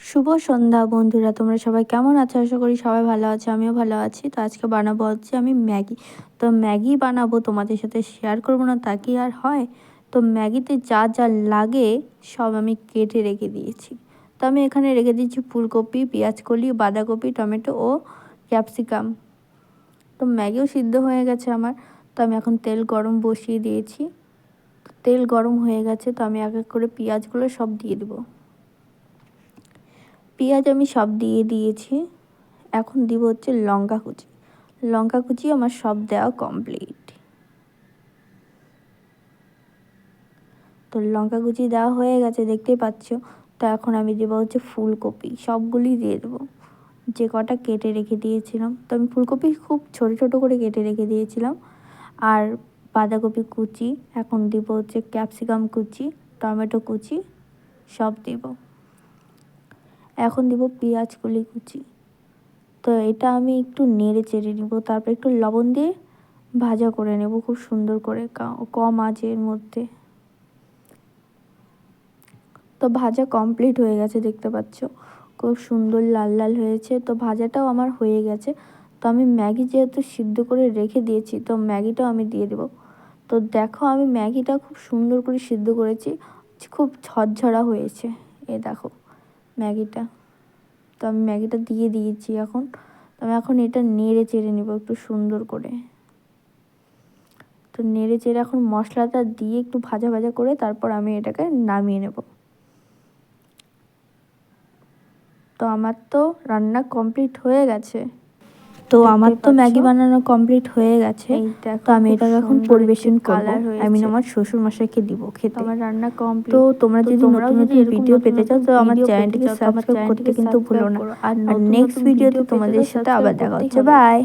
শুভ সন্ধ্যা বন্ধুরা, তোমরা সবাই কেমন আছো? আশা করি সবাই ভালো আছে, আমিও ভালো আছি। তো আজকে বানাবো হচ্ছে আমি ম্যাগি। তো ম্যাগি বানাবো, তোমাদের সাথে শেয়ার করবো না তা কি আর হয়। তো ম্যাগিতে যা যা লাগে সব আমি কেটে রেখে দিয়েছি। তো আমি এখানে রেখে দিয়েছি ফুলকপি, পেঁয়াজকলি, বাঁধাকপি, টমেটো ও ক্যাপসিকাম। তো ম্যাগিও সিদ্ধ হয়ে গেছে আমার। তো আমি এখন তেল গরম বসিয়ে দিয়েছি। তেল গরম হয়ে গেছে, তো আমি এক এক করে পেঁয়াজগুলো সব দিয়ে দেবো। পেঁয়াজ আমি সব দিয়ে দিয়েছি। এখন দিব হচ্ছে লঙ্কা কুচি। লঙ্কা কুচি আমার সব দেওয়া কমপ্লিট। তো লঙ্কা কুচি দেওয়া হয়ে গেছে, দেখতেই পাচ্ছ। তো এখন আমি দেবো হচ্ছে ফুলকপি, সবগুলি দিয়ে দেবো, যে কটা কেটে রেখে দিয়েছিলাম। তো আমি ফুলকপি খুব ছোট ছোট করে কেটে রেখে দিয়েছিলাম। আর বাঁধাকপি কুচি, এখন দিব হচ্ছে ক্যাপসিকাম কুচি, টমেটো কুচি সব দেব। এখন দিব পেঁয়াজ কলি কুচি। তো এটা আমি একটু নেড়ে চেড়ে নিব, তারপর একটু লবণ দিয়ে ভাজা করে নেব খুব সুন্দর করে, কম আঁচের মধ্যে। তো ভাজা কমপ্লিট হয়ে গেছে, দেখতে পাচ্ছ খুব সুন্দর লাল লাল হয়েছে। তো ভাজাটাও আমার হয়ে গেছে। তো আমি ম্যাগি যেহেতু সিদ্ধ করে রেখে দিয়েছি, তো ম্যাগিটাও আমি দিয়ে দেবো। তো দেখো, আমি ম্যাগিটা খুব সুন্দর করে সিদ্ধ করেছি, খুব ঝরঝরা হয়েছে। এ দেখো ম্যাগিটা। তো আমি ম্যাগিটা দিয়ে দিয়েছি। এখন তো আমি এখন এটা নেড়ে চেড়ে নেবো একটু সুন্দর করে। তো নেড়ে চেড়ে এখন মশলাটা দিয়ে একটু ভাজা ভাজা করে তারপর আমি এটাকে নামিয়ে নেব। তো আমার তো রান্না কমপ্লিট হয়ে গেছে। তো আমার তো ম্যাগি বানানো কমপ্লিট হয়ে গেছে। তো আমি এটাকে এখন পরিবেশন করব। আমি আমার শ্বশুর মশাইকে দিব খেতে। আমার রান্না কমপ্লিট। তো তোমরা যদি নতুন নতুন ভিডিও পেতে চাও, তো আমার চ্যানেলটিকে সাবস্ক্রাইব করতে কিন্তু ভুলো না। আর নেক্সট ভিডিওতে তোমাদের সাথে আবার দেখা হচ্ছে। বাই।